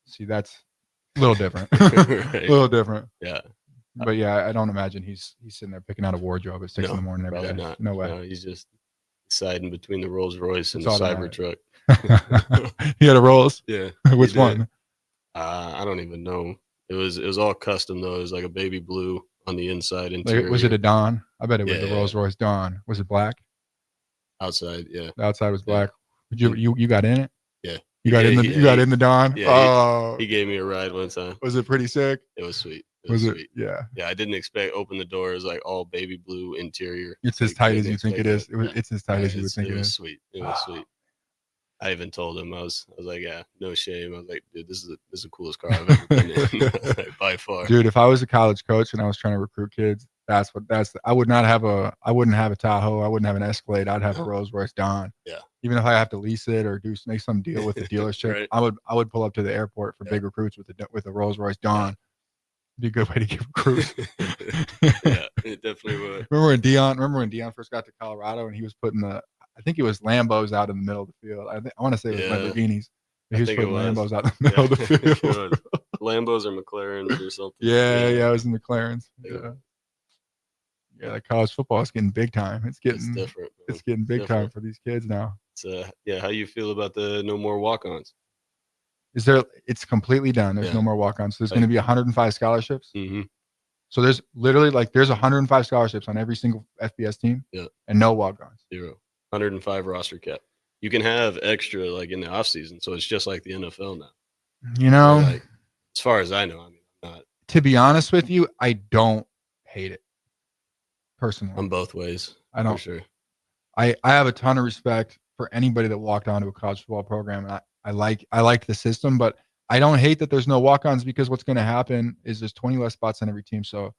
See, that's a little different. A little different. Yeah. But yeah, I don't imagine he's sitting there picking out a wardrobe at 6 in the morning every day. Not. No way. No, he's just deciding between the Rolls Royce and the Cybertruck. He had a Rolls? Yeah. Which one? I don't even know. It was all custom though. It was like a baby blue on the inside interior. Like, was it a Dawn? I bet it was Yeah, the Rolls Royce Dawn. Was it black? Outside, yeah. The outside was black. You got in it? Yeah. You got in the Dawn? Yeah, Oh. he gave me a ride one time. Was it pretty sick? It was sweet. Was it? Sweet. Yeah. Yeah, I didn't expect open the door. It was like all baby blue interior. It's as tight as you think it is. It's as tight as you would think it is. It was sweet. It was sweet. I even told him, I was like, yeah, no shame. I was like, dude, this is the coolest car I've ever been in by far. Dude, if I was a college coach and I was trying to recruit kids, I wouldn't have a Tahoe. I wouldn't have an Escalade. I'd have a Rolls Royce Dawn. Yeah. Even if I have to lease it or make some deal with the dealership, Right. I would pull up to the airport for big recruits with a Rolls Royce Dawn. Be a good way to get recruits. Yeah, it definitely would. Remember when Dion first got to Colorado and he was putting I think it was Lambos out in the middle of the field. I want to say it was Lamborghinis. He was putting Lambos out in the middle of the field. Lambos or McLarens or something. Yeah, it was in McLarens. Yeah, like college football is getting big time. It's different. It's getting big time for these kids now. How you feel about the no more walk-ons? It's completely done. There's no more walk-ons. So there's going to be 105 scholarships. Mm-hmm. So there's literally there's 105 scholarships on every single FBS team. Yeah. And no walk-ons. 105 roster cap. You can have extra like in the off season, so it's just like the NFL now. You know, so, as far as I know, I mean, I'm not. To be honest with you, I don't hate it personally. I'm both ways. I don't. For sure. I have a ton of respect for anybody that walked onto a college football program, and I like the system, but I don't hate that there's no walk-ons because what's going to happen is there's 20 less spots on every team, so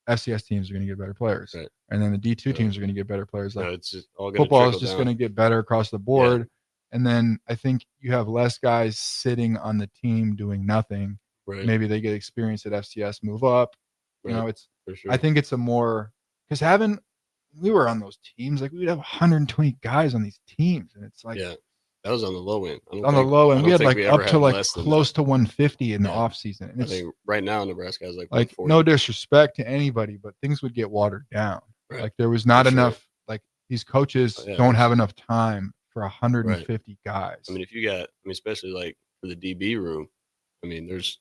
FCS teams are going to get better players, right. And then the D2 teams are going to get better players. Like it's just all football is just going to get better across the board, and then I think you have less guys sitting on the team doing nothing. Right. Maybe they get experience at FCS, move up. Right. You know, it's. For sure. I think it's a more because we were on those teams, like we'd have 120 guys on these teams, and it's like that was on the low end. On the low end, we had like up to like close to 150 in the off season. And I think right now Nebraska has like no disrespect to anybody, but things would get watered down. Right. Like there was not enough. Like these coaches don't have enough time for 150 guys. I mean, if you got, especially like for the DB room, I mean, there's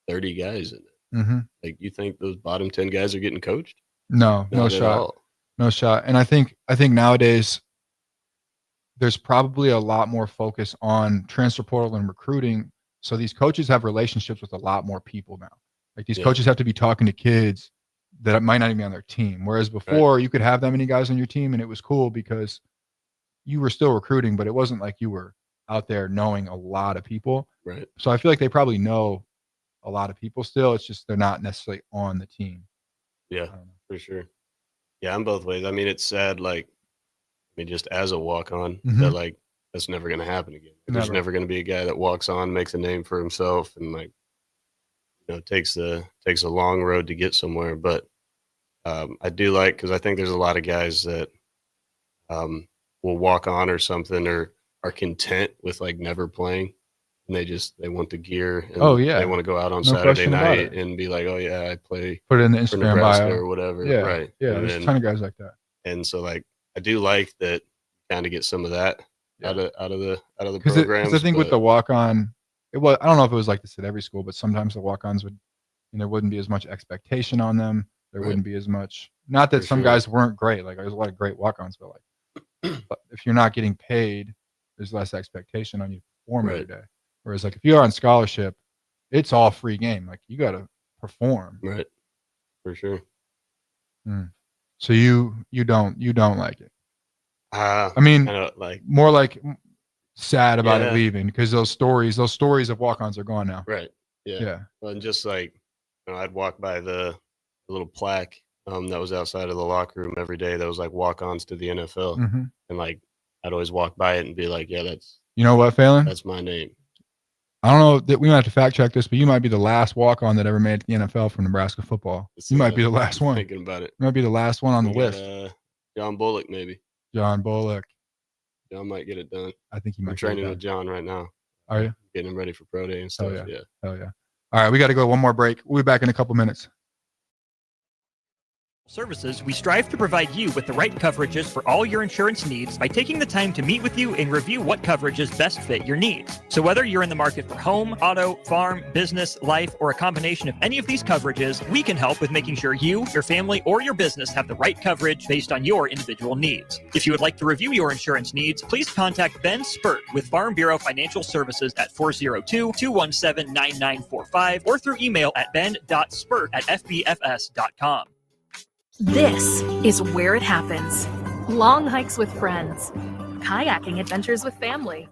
30 guys in it. Mm-hmm. Like, you think those bottom 10 guys are getting coached? No shot. No shot. And I think nowadays there's probably a lot more focus on transfer portal and recruiting. So these coaches have relationships with a lot more people now. Like these coaches have to be talking to kids that might not even be on their team. Whereas before you could have that many guys on your team and it was cool because you were still recruiting, but it wasn't like you were out there knowing a lot of people. Right. So I feel like they probably know a lot of people still. It's just they're not necessarily on the team. Yeah, for sure. Yeah, I'm both ways. I mean, it's sad, like, just as a walk-on, that, like, that's never going to happen again. There's never going to be a guy that walks on, makes a name for himself, and, like, takes a long road to get somewhere. But I do like, because I think there's a lot of guys that will walk on or something or are content with, like, never playing. And they want the gear. And they want to go out on Saturday night and be like, oh yeah, I play. Put it in the Instagram bio or whatever. Yeah, right. Yeah, and there's a ton of guys like that. And so, like, I do like that. Kind of get some of that out of the programs. Because I think with the walk on, I don't know if it was like this at every school, but sometimes the walk ons there wouldn't be as much expectation on them. There wouldn't be as much. Not that some guys weren't great. Like there's a lot of great walk ons, but like, but if you're not getting paid, there's less expectation on you to perform every day. Whereas like if you're on scholarship, it's all free game. Like you got to perform. Right. For sure. So you don't like it. I mean, like more like sad about it leaving because those stories of walk-ons are gone now. Right. Yeah. Well, and just like I'd walk by the little plaque that was outside of the locker room every day that was like walk-ons to the NFL, and like I'd always walk by it and be like, yeah, that's what, Phalen? That's my name. I don't know that we might have to fact check this, but you might be the last walk-on that ever made it to the NFL from Nebraska football. You might be the last one. Thinking about it, you might be the last one on the list. John Bullock, maybe. John Bullock. John might get it done. I think he might. I'm training with John right now. Are you? Getting him ready for pro day and stuff. Yeah. Hell yeah. All right, we got to go one more break. We'll be back in a couple minutes. Services, we strive to provide you with the right coverages for all your insurance needs by taking the time to meet with you and review what coverages best fit your needs. So whether you're in the market for home, auto, farm, business, life, or a combination of any of these coverages, we can help with making sure you, your family, or your business have the right coverage based on your individual needs. If you would like to review your insurance needs, please contact Ben Spurt with Farm Bureau Financial Services at 402-217-9945 or through email at ben.spurt@fbfs.com. This is where it happens. Long hikes with friends, kayaking adventures with family,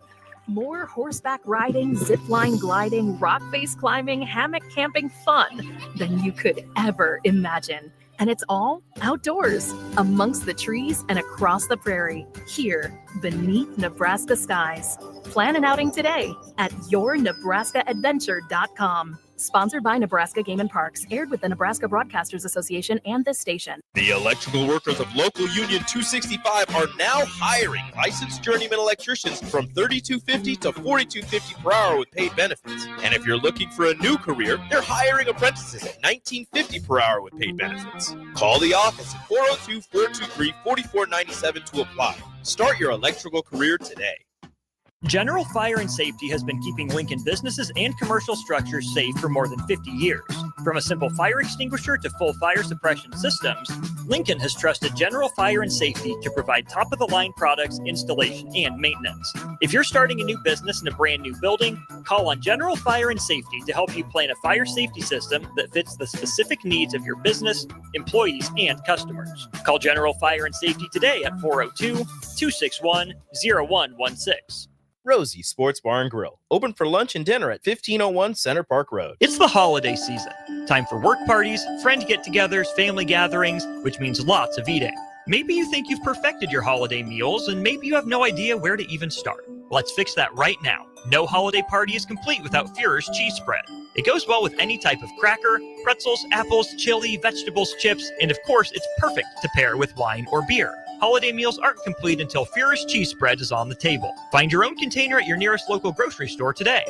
more horseback riding, zipline gliding, rock face climbing, hammock camping fun than you could ever imagine. And it's all outdoors, amongst the trees and across the prairie, here beneath Nebraska skies. Plan an outing today at yournebraskaadventure.com. Sponsored by Nebraska Game and Parks, aired with the Nebraska Broadcasters Association and this station. The electrical workers of Local Union 265 are now hiring licensed journeyman electricians from $32.50 to $42.50 per hour with paid benefits. And if you're looking for a new career, they're hiring apprentices at $19.50 per hour with paid benefits. Call the office at 402-423-4497 to apply. Start your electrical career today. General Fire and Safety has been keeping Lincoln businesses and commercial structures safe for more than 50 years. From a simple fire extinguisher to full fire suppression systems, Lincoln has trusted General Fire and Safety to provide top-of-the-line products, installation, and maintenance. If you're starting a new business in a brand new building, call on General Fire and Safety to help you plan a fire safety system that fits the specific needs of your business, employees, and customers. Call General Fire and Safety today at 402-261-0116. Rosie Sports Bar and Grill, open for lunch and dinner at 1501 Center Park Road. It's the holiday season. Time for work parties, friend get-togethers, family gatherings, which means lots of eating. Maybe you think you've perfected your holiday meals, and maybe you have no idea where to even start. Let's fix that right now. No holiday party is complete without Führer's cheese spread. It goes well with any type of cracker, pretzels, apples, chili, vegetables, chips, and of course, it's perfect to pair with wine or beer. Holiday meals aren't complete until Führer's cheese spread is on the table. Find your own container at your nearest local grocery store today.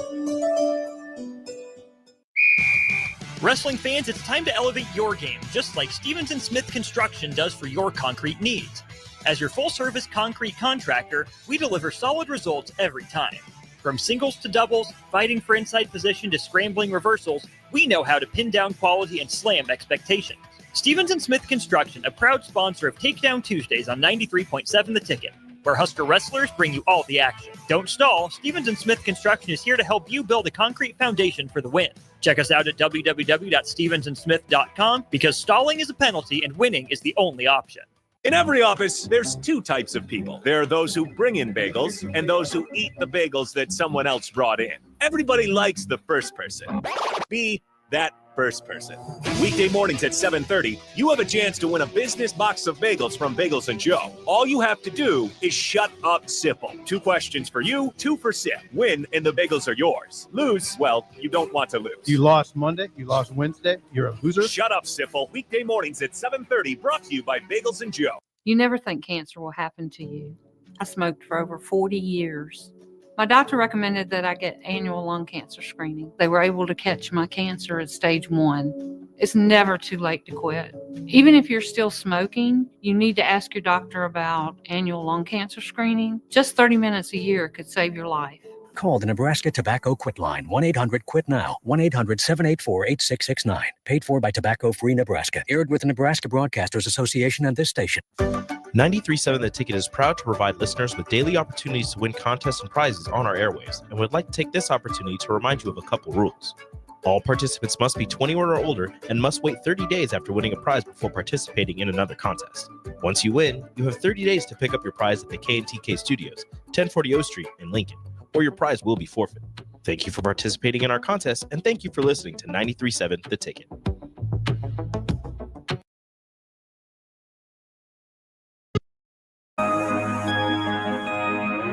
Wrestling fans, it's time to elevate your game, just like Stevens & Smith Construction does for your concrete needs. As your full-service concrete contractor, we deliver solid results every time. From singles to doubles, fighting for inside position to scrambling reversals, we know how to pin down quality and slam expectations. Stevens & Smith Construction, a proud sponsor of Takedown Tuesdays on 93.7 The Ticket, where Husker wrestlers bring you all the action. Don't stall. Stevens & Smith Construction is here to help you build a concrete foundation for the win. Check us out at www.stevensandsmith.com because stalling is a penalty and winning is the only option. In every office, there's two types of people. There are those who bring in bagels and those who eat the bagels that someone else brought in. Everybody likes the first person. Be that first person. Weekday mornings at 7:30, you have a chance to win a business box of bagels from Bagels & Joe. All you have to do is shut up, Sipple. 2 questions for you, 2 for Sip. Win, and the bagels are yours. Lose, well, you don't want to lose. You lost Monday, you lost Wednesday, you're a loser. Shut up, Sipple. Weekday mornings at 7:30, brought to you by Bagels & Joe. You never think cancer will happen to you. I smoked for over 40 years. My doctor recommended that I get annual lung cancer screening. They were able to catch my cancer at stage 1. It's never too late to quit. Even if you're still smoking, you need to ask your doctor about annual lung cancer screening. Just 30 minutes a year could save your life. Call the Nebraska Tobacco Quit Line, 1-800-QUIT-NOW, 1-800-784-8669. Paid for by Tobacco Free Nebraska. Aired with the Nebraska Broadcasters Association and this station. 93.7 The Ticket is proud to provide listeners with daily opportunities to win contests and prizes on our airwaves, and would like to take this opportunity to remind you of a couple rules. All participants must be 21 or older and must wait 30 days after winning a prize before participating in another contest. Once you win, you have 30 days to pick up your prize at the K&TK Studios, 1040 O Street in Lincoln, or your prize will be forfeit. Thank you for participating in our contest, and thank you for listening to 93.7 The Ticket.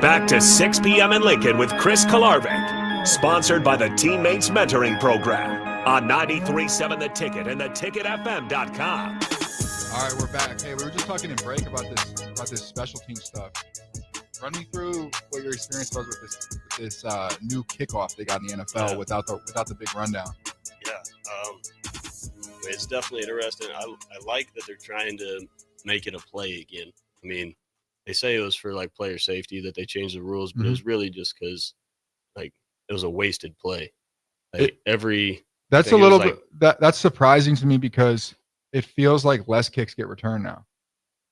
Back to 6 p.m. in Lincoln with Chris Kolarevic, sponsored by the Teammates Mentoring Program on 93.7 The Ticket and theticketfm.com. All right, we're back. Hey, we were just talking in break about this special team stuff. Run me through what your experience was with this new kickoff they got in the NFL without the big rundown. Yeah. mean, it's definitely interesting. I like that they're trying to make it a play again. I mean, they say it was for like player safety that they changed the rules, but it was really just because like it was a wasted play. Like that's a little bit that's surprising to me because it feels like less kicks get returned now.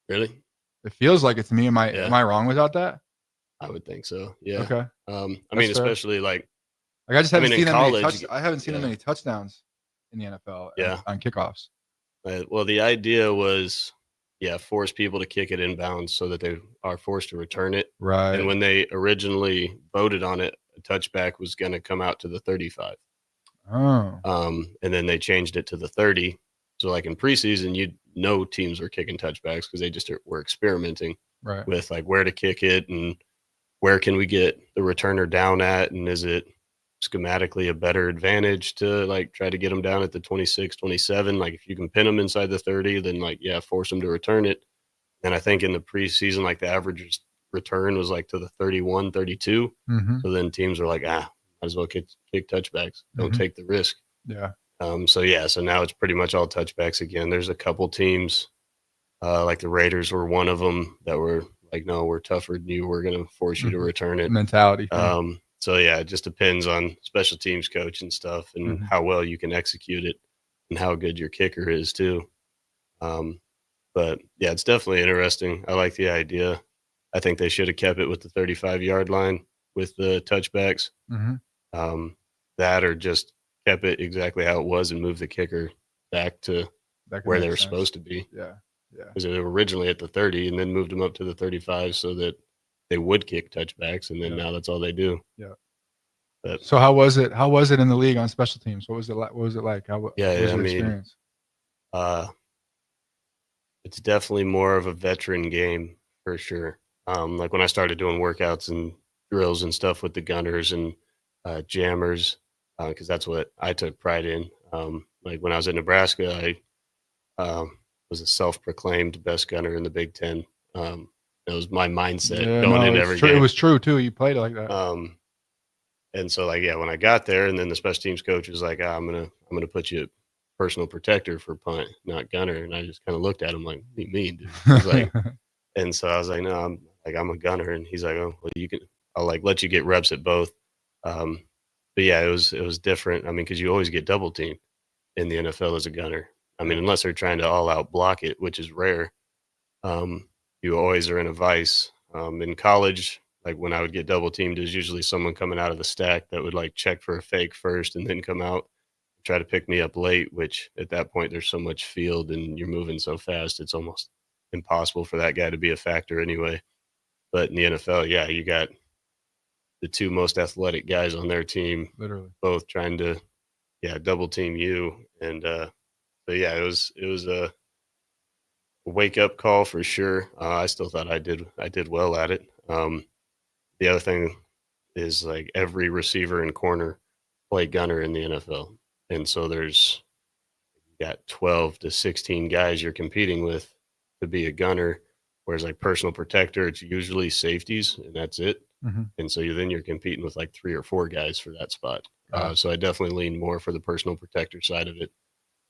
Really? It feels like it's me. Am I wrong without that? I would think so. Yeah. Okay. I mean, fair. especially like I just haven't seen college, I haven't seen that many touchdowns in the NFL on kickoffs. Well, the idea was, force people to kick it inbounds so that they are forced to return it. Right. And when they originally voted on it, a touchback was going to come out to the 35. Oh. And then they changed it to the 30. So like in preseason, teams were kicking touchbacks because they just were experimenting with like where to kick it and where can we get the returner down at, and is it schematically a better advantage to like try to get them down at the 26, 27. Like if you can pin them inside the 30, then like, force them to return it. And I think in the preseason, like the average return was like to the 31, 32. So then teams were like, might as well kick touchbacks. Don't take the risk. Yeah. So now it's pretty much all touchbacks again. There's a couple teams, like the Raiders were one of them that were like, no, we're tougher than you. We're going to force you to return it. Mentality. So it just depends on special teams coach and stuff and how well you can execute it and how good your kicker is too. But it's definitely interesting. I like the idea. I think they should have kept it with the 35-yard line with the touchbacks. That or just kept it exactly how it was and moved the kicker back to where they were supposed to be. Yeah. Because they were originally at the 30 and then moved them up to the 35 so that they would kick touchbacks, and then now that's all they do. Yeah. But, so how was it? How was it in the league on special teams? What was it like? What was it like? How was your experience? It's definitely more of a veteran game for sure. Like when I started doing workouts and drills and stuff with the gunners and jammers, because that's what I took pride in. Like when I was in Nebraska, I was a self-proclaimed best gunner in the Big Ten. It was my mindset going into every game. It was true too. You played it like that. And so like, when I got there and then the special teams coach was like, I'm going to put you personal protector for punt, not gunner. And I just kind of looked at him like, what do you mean, dude? I was like, and so I was like, no, I'm a gunner. And he's like, oh, well, I'll like let you get reps at both. But it was different. I mean, cause you always get double teamed in the NFL as a gunner. I mean, unless they're trying to all out block it, which is rare. You always are in a vice. In college, like when I would get double teamed, there's usually someone coming out of the stack that would like check for a fake first and then come out, try to pick me up late, which at that point there's so much field and you're moving so fast, it's almost impossible for that guy to be a factor anyway. But in the NFL, you got the two most athletic guys on their team, literally both trying to, double team you. And it was a wake up call for sure. I still thought I did well at it. The other thing is like every receiver and corner play gunner in the NFL. And so you got 12 to 16 guys you're competing with to be a gunner. Whereas like personal protector, it's usually safeties and that's it. And so you're competing with like 3 or 4 guys for that spot. So I definitely lean more for the personal protector side of it.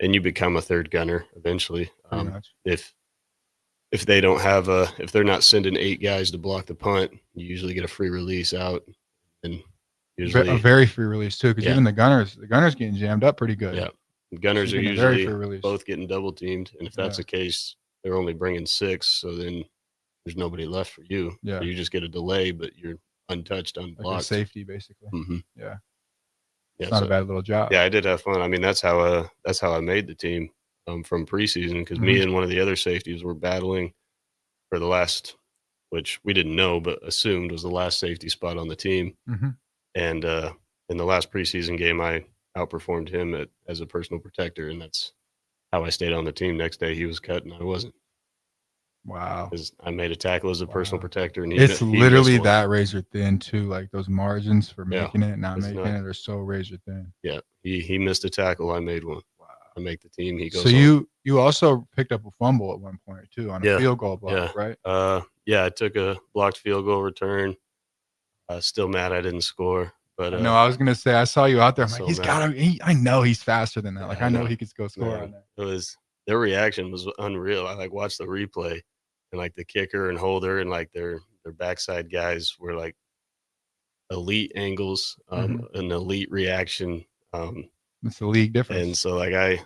And you become a third gunner eventually. If they don't have if they're not sending 8 guys to block the punt, you usually get a free release out, and usually a very free release too. Because even the gunners getting jammed up pretty good. Yeah, gunners are usually both getting double teamed, and if that's the case, they're only bringing 6, so then there's nobody left for you. Yeah, so you just get a delay, but you're untouched, unblocked, like a safety basically. Yeah, it's not a bad little job. Yeah, I did have fun. I mean, that's how I made the team. From preseason, because me and one of the other safeties were battling for the last, which we didn't know but assumed was the last safety spot on the team. And in the last preseason game, I outperformed him as a personal protector, and that's how I stayed on the team. Next day, he was cut and I wasn't. Wow! Because I made a tackle as a personal protector, and it's literally that razor thin too. Like those margins for making it, not making it, they're so razor thin. Yeah, he missed a tackle, I made one. I make the team. He goes. So you also picked up a fumble at one point too on a field goal block, right? I took a blocked field goal return. Still mad I didn't score, But no, I was gonna say I saw you out there. I'm like, so he's mad. got to. I know he's faster than that. Like Yeah, I know he could go score Man, on that. it was their reaction was unreal. I like watched the replay, and like the kicker and holder and like their backside guys were like elite angles, an elite reaction. It's the league difference. And so like I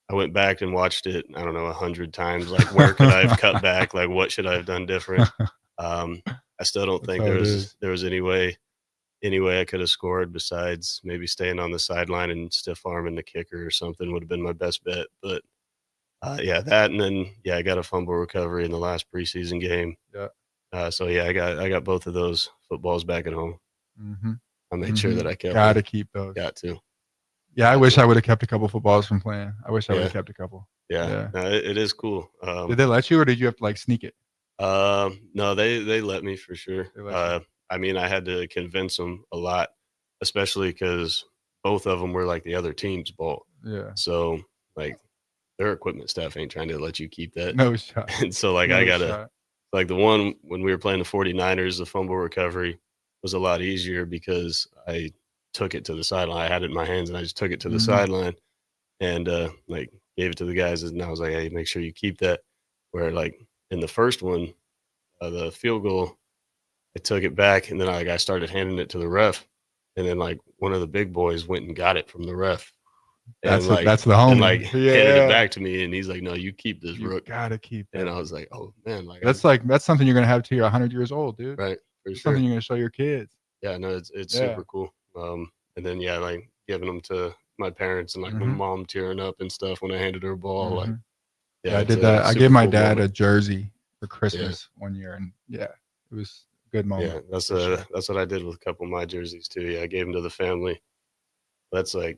went back and watched it, I don't know, 100 times. Like where could I have cut back? Like what should I have done different? I still don't think there was any way I could have scored besides maybe staying on the sideline and stiff arming the kicker or something would have been my best bet. But yeah, that, and then I got a fumble recovery in the last preseason game. Yeah. So yeah, I got both of those footballs back at home. I made sure that I kept. Got to keep those. Got to. Yeah, I wish I would have kept a couple footballs from playing. I wish I would have kept a couple. Yeah. No, it is cool. Did they let you, or did you have to like sneak it? No, they let me for sure. I mean, I had to convince them a lot, especially because both of them were like the other team's ball. Yeah. So like their equipment staff ain't trying to let you keep that. No shot. And so like I gotta like the one when we were playing the 49ers, the fumble recovery was a lot easier because I took it to the sideline. I had it in my hands and I just took it to the sideline and like gave it to the guys, and I was like, hey, make sure you keep that. Where like in the first one, the field goal, I took it back and then I started handing it to the ref, and then like one of the big boys went and got it from the ref. That's and, that's the homie. And like handed it back to me, and he's like, no, you keep this, Rook. Gotta keep it. And I was like, oh man, like that's something you're gonna have till you're 100 years old, dude. Right. For sure. Something you're gonna show your kids. Yeah, no, it's super cool. And then like giving them to my parents and like my mom tearing up and stuff when I handed her a ball. Like, I did that. I gave my dad a jersey for Christmas one year, and it was a good moment. Yeah, that's what I did with a couple of my jerseys too. Yeah, I gave them to the family. That's like,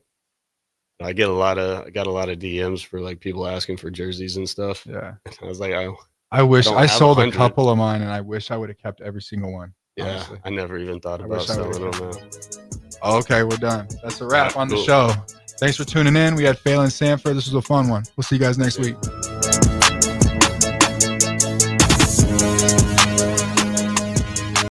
I got a lot of DMs for like people asking for jerseys and stuff. Yeah, I was like, I wish I sold a couple of mine, and I wish I would have kept every single one. Yeah, honestly. I never even thought about selling them. Okay, we're done. That's a wrap on the show. Thanks for tuning in. We had Phalen Sanford. This was a fun one. We'll see you guys next week.